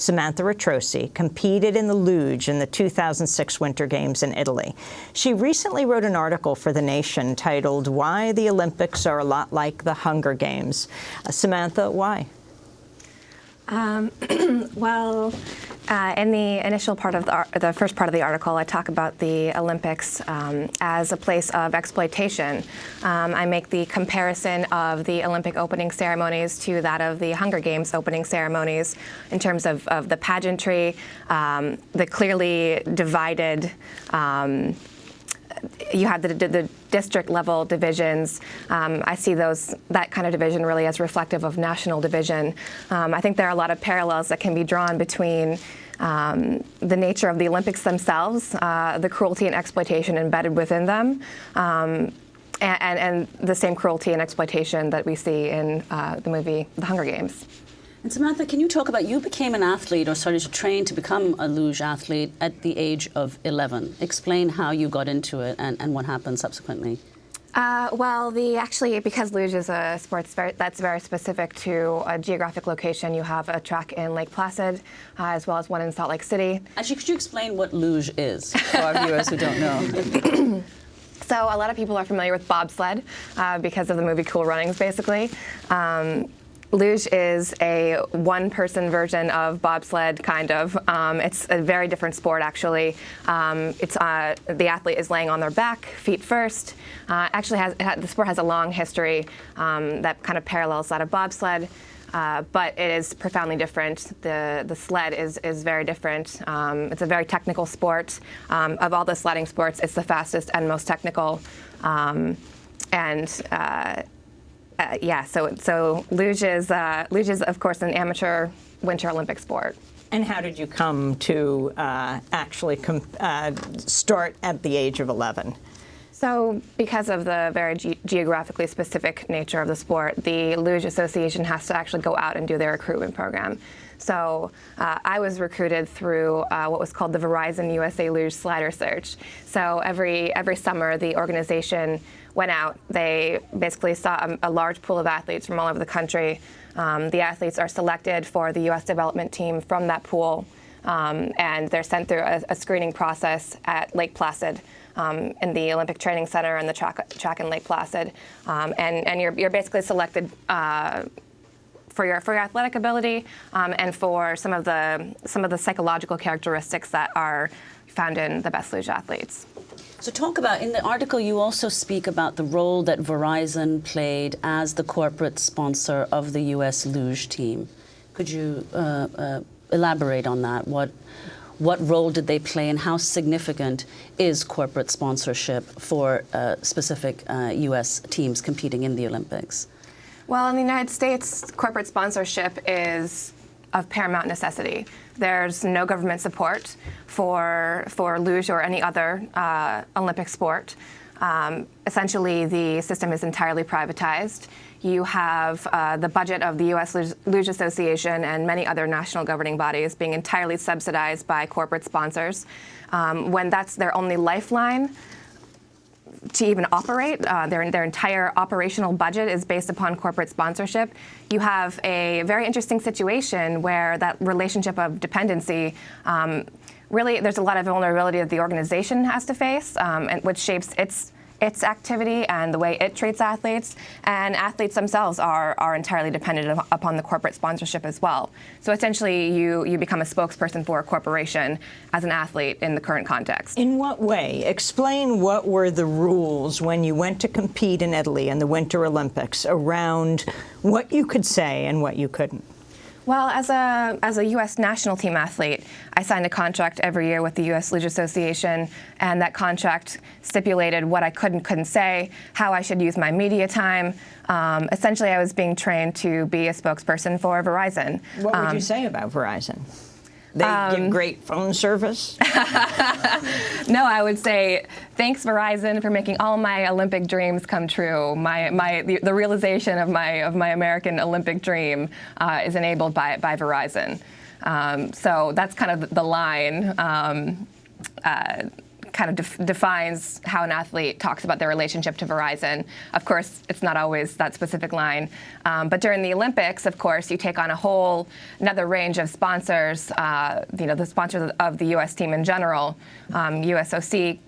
Samantha Retrosi, competed in the luge in the 2006 Winter Games in Italy. She recently wrote an article for The Nation titled, "Why the Olympics Are a Lot Like the Hunger Games." Samantha, why? Well, in the initial part of the first part of the article, I talk about the Olympics as a place of exploitation. I make the comparison of the Olympic opening ceremonies to that of the Hunger Games opening ceremonies in terms of the pageantry, the clearly divided. You have the district level divisions. I see that kind of division really as reflective of national division. I think there are a lot of parallels that can be drawn between the nature of the Olympics themselves, the cruelty and exploitation embedded within them, and the same cruelty and exploitation that we see in the movie The Hunger Games. And Samantha, can you talk about, you became an athlete or started to train to become a luge athlete at the age of 11. Explain how you got into it and what happened subsequently. Well, because luge is a sport that's very specific to a geographic location, you have a track in Lake Placid, as well as one in Salt Lake City. Actually, could you explain what luge is for our viewers who don't know? So a lot of people are familiar with bobsled because of the movie Cool Runnings, basically. Luge is a one-person version of bobsled, kind of. It's a very different sport, actually. The athlete is laying on their back, feet first. The sport has a long history that kind of parallels that of bobsled, but it is profoundly different. The sled is very different. It's a very technical sport. Of all the sledding sports, it's the fastest and most technical. So luge is, of course, an amateur Winter Olympic sport. And how did you come to actually start at the age of 11? So because of the very geographically specific nature of the sport, the Luge Association has to actually go out and do their recruitment program. So I was recruited through what was called the Verizon USA Luge Slider Search. So every summer, the organization went out. They basically saw a large pool of athletes from all over the country. The athletes are selected for the U.S. development team from that pool, and they're sent through a screening process at Lake Placid in the Olympic Training Center and the track in Lake Placid. And you're basically selected for your athletic ability and for some of the psychological characteristics that are found in the best luge athletes. So talk about, in the article you also speak about the role that Verizon played as the corporate sponsor of the U.S. luge team. Could you elaborate on that? What role did they play and how significant is corporate sponsorship for specific U.S. teams competing in the Olympics? Well, in the United States, corporate sponsorship is of paramount necessity. There's no government support for luge or any other Olympic sport. Essentially, the system is entirely privatized. You have the budget of the U.S. Luge Association and many other national governing bodies being entirely subsidized by corporate sponsors. When that's their only lifeline to even operate, their entire operational budget is based upon corporate sponsorship. You have a very interesting situation where that relationship of dependency, really there's a lot of vulnerability that the organization has to face, and which shapes its activity and the way it treats athletes, and athletes themselves are entirely dependent upon the corporate sponsorship as well. So essentially, you become a spokesperson for a corporation as an athlete in the current context. In what way? Explain what were the rules when you went to compete in Italy in the Winter Olympics around what you could say and what you couldn't. Well, as a U.S. national team athlete, I signed a contract every year with the U.S. Luge Association, and that contract stipulated what I could and couldn't say, how I should use my media time. Essentially, I was being trained to be a spokesperson for Verizon. What would you say about Verizon? They give great phone service? No, I would say thanks Verizon for making all my Olympic dreams come true. The realization of my American Olympic dream is enabled by So that's kind of the line kind of defines how an athlete talks about their relationship to Verizon. Of course, it's not always that specific line. But during the Olympics, of course, you take on another range of sponsors, the sponsors of the U.S. team in general, USOC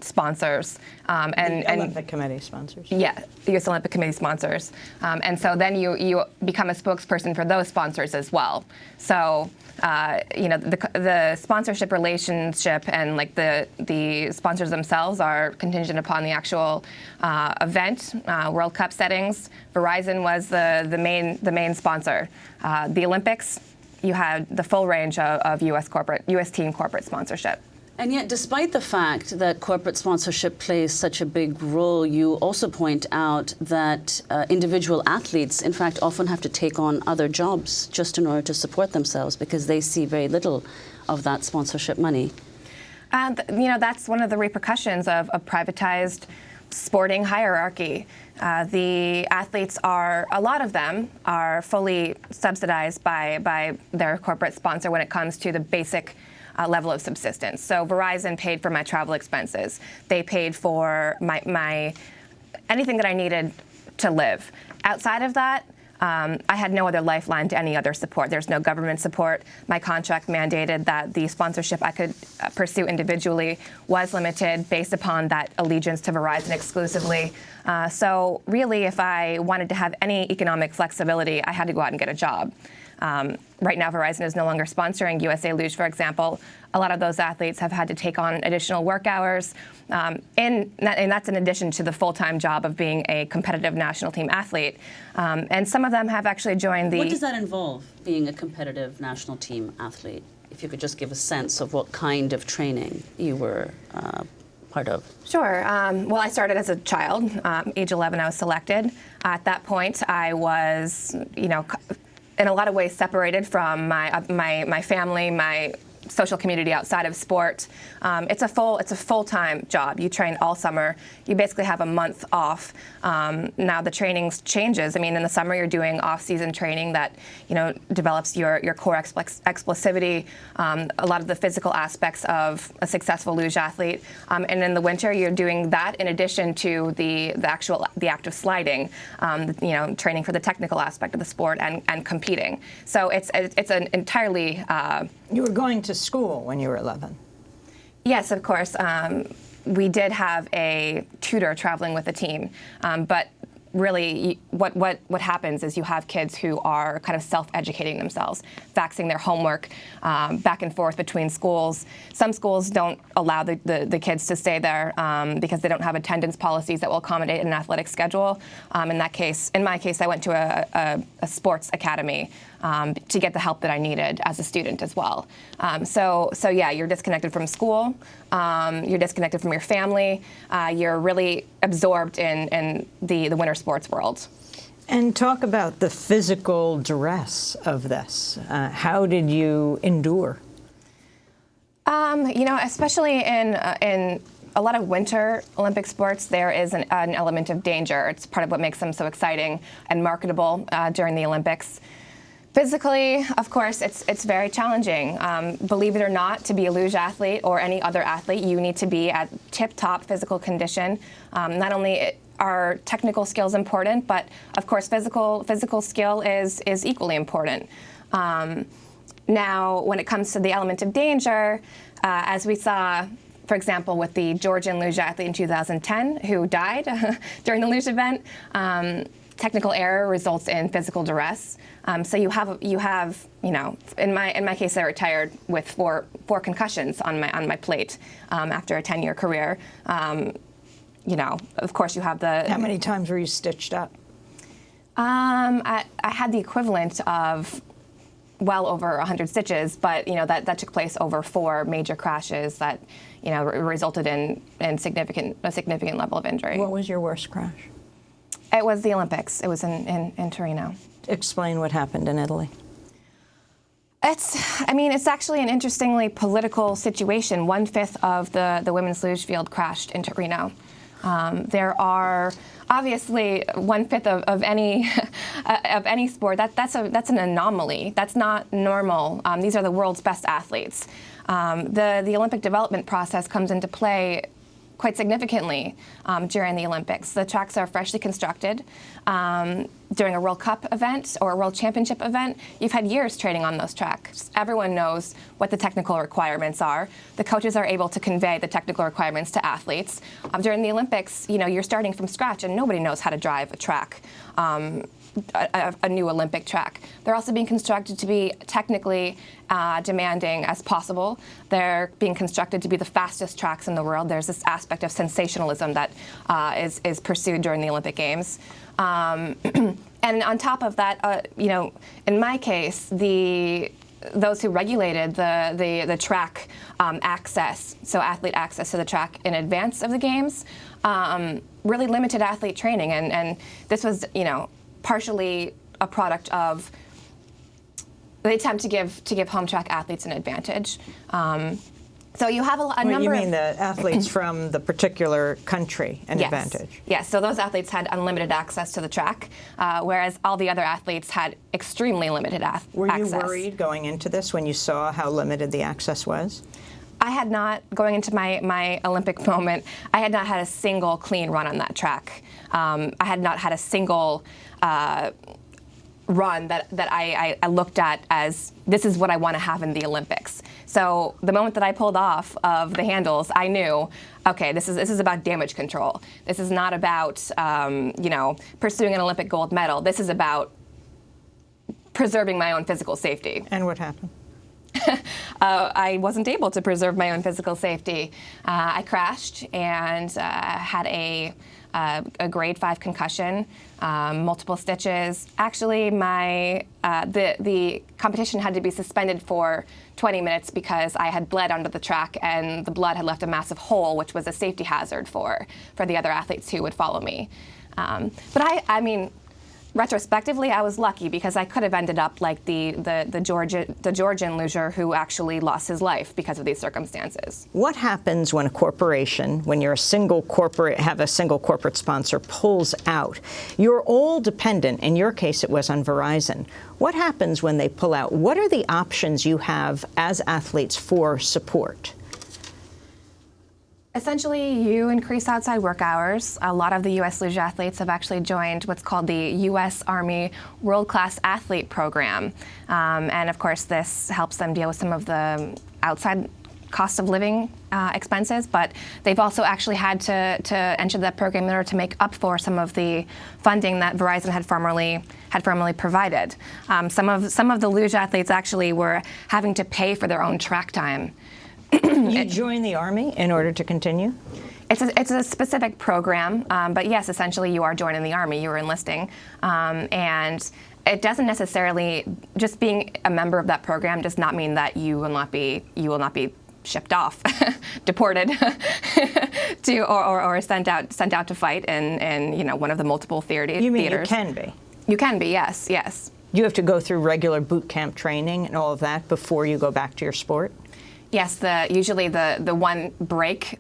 sponsors. And Olympic Committee sponsors. Yeah, the U.S. Olympic Committee sponsors. And so then you become a spokesperson for those sponsors as well. So, the sponsorship relationship and like the sponsors themselves are contingent upon the actual event, World Cup settings. Verizon was the main sponsor. The Olympics, you had the full range of U.S. team corporate sponsorship. And yet, despite the fact that corporate sponsorship plays such a big role, you also point out that individual athletes, in fact, often have to take on other jobs just in order to support themselves because they see very little of that sponsorship money. And, that's one of the repercussions of a privatized sporting hierarchy. The athletes a lot of them are fully subsidized by their corporate sponsor when it comes to the basic level of subsistence. So Verizon paid for my travel expenses. They paid for my anything that I needed to live. Outside of that, I had no other lifeline to any other support. There's no government support. My contract mandated that the sponsorship I could pursue individually was limited based upon that allegiance to Verizon exclusively. So really, if I wanted to have any economic flexibility, I had to go out and get a job. Right now, Verizon is no longer sponsoring USA Luge, for example. A lot of those athletes have had to take on additional work hours, and that's in addition to the full-time job of being a competitive national team athlete. And some of them have actually joined the... What does that involve, being a competitive national team athlete? If you could just give a sense of what kind of training you were part of. Sure. Well, I started as a child. Age 11, I was selected. At that point, I was, in a lot of ways separated from my family, my social community outside of sport. It's a full-time job. You train all summer. You basically have a month off. Now the training changes. I mean, in the summer you're doing off-season training that develops your core explosivity, a lot of the physical aspects of a successful luge athlete. And in the winter you're doing that in addition to the act of sliding, training for the technical aspect of the sport and competing. So it's an entirely You were going to school when you were 11. Yes, of course. We did have a tutor traveling with the team, but really what happens is you have kids who are kind of self-educating themselves, faxing their homework back and forth between schools. Some schools don't allow the kids to stay there because they don't have attendance policies that will accommodate an athletic schedule. In my case, I went to a sports academy to get the help that I needed as a student as well. So yeah, you're disconnected from school, you're disconnected from your family, you're really absorbed in the winter sports world. And talk about the physical duress of this. How did you endure? Especially in a lot of winter Olympic sports, there is an element of danger. It's part of what makes them so exciting and marketable during the Olympics. Physically, of course, it's very challenging. Believe it or not, to be a luge athlete or any other athlete, you need to be at tip-top physical condition. Not only are technical skills important, but of course, physical skill is equally important. Now, when it comes to the element of danger, as we saw, for example, with the Georgian luge athlete in 2010 who died during the luge event, technical error results in physical duress. So you have, in my case, I retired with four concussions on my plate after a 10-year career. Of course, you have the. How many times were you stitched up? I had the equivalent of well over 100 stitches, but that took place over 4 major crashes that resulted in a significant level of injury. What was your worst crash? It was the Olympics. It was in Torino. Explain what happened in Italy. It's actually an interestingly political situation. 1/5 of the women's luge field crashed in Torino. There are obviously 1/5 of any of any sport. That's an anomaly. That's not normal. These are the world's best athletes. The Olympic development process comes into play quite significantly during the Olympics. The tracks are freshly constructed. During a World Cup event or a World Championship event, you've had years training on those tracks. Everyone knows what the technical requirements are. The coaches are able to convey the technical requirements to athletes. During the Olympics, you're starting from scratch and nobody knows how to drive a track. A new Olympic track. They're also being constructed to be technically demanding as possible. They're being constructed to be the fastest tracks in the world. There's this aspect of sensationalism that is pursued during the Olympic Games. And on top of that, in my case, those who regulated the track access, so athlete access to the track in advance of the games, really limited athlete training, and this was, partially a product of the attempt to give home track athletes an advantage. So you have a number of... You mean the athletes from the particular country an advantage? Yes, so those athletes had unlimited access to the track, whereas all the other athletes had extremely limited access. Were you worried going into this when you saw how limited the access was? I had not, going into my Olympic moment, I had not had a single clean run on that track. I had not had a single run that I looked at as, this is what I want to have in the Olympics. So the moment that I pulled off of the handles, I knew, okay, this is about damage control. This is not about, pursuing an Olympic gold medal. This is about preserving my own physical safety. And what happened? I wasn't able to preserve my own physical safety. I crashed and had a grade 5 concussion, multiple stitches. Actually, the competition had to be suspended for 20 minutes because I had bled under the track, and the blood had left a massive hole, which was a safety hazard for the other athletes who would follow me. But I mean, retrospectively, I was lucky because I could have ended up like the Georgian luger who actually lost his life because of these circumstances. What happens when a corporation, when you're have a single corporate sponsor, pulls out? You're all dependent, in your case it was on Verizon. What happens when they pull out? What are the options you have as athletes for support? Essentially, you increase outside work hours. A lot of the U.S. luge athletes have actually joined what's called the U.S. Army World Class Athlete Program. And of course, this helps them deal with some of the outside cost of living expenses, but they've also actually had to enter that program in order to make up for some of the funding that Verizon had formerly provided. Some of the luge athletes actually were having to pay for their own track time. You joined the Army in order to continue? It's a specific program, but yes, essentially you are joining the Army, you are enlisting, and it doesn't necessarily, just being a member of that program does not mean that you will not be shipped off, deported, or sent out to fight in one of the multiple theaters. You mean you can be? You can be, yes, yes. You have to go through regular boot camp training and all of that before you go back to your sport? Yes, usually the one break,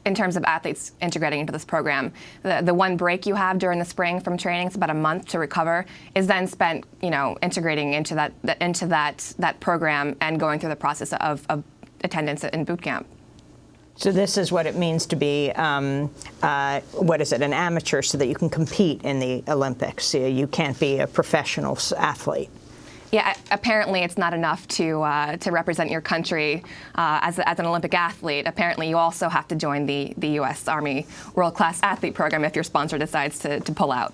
in terms of athletes integrating into this program, the one break you have during the spring from training, it's about a month to recover, is then spent, integrating into that program and going through the process of attendance in boot camp. So this is what it means to be, an amateur, so that you can compete in the Olympics. You can't be a professional athlete. Yeah, apparently it's not enough to represent your country as an Olympic athlete. Apparently you also have to join the U.S. Army World Class Athlete Program if your sponsor decides to pull out.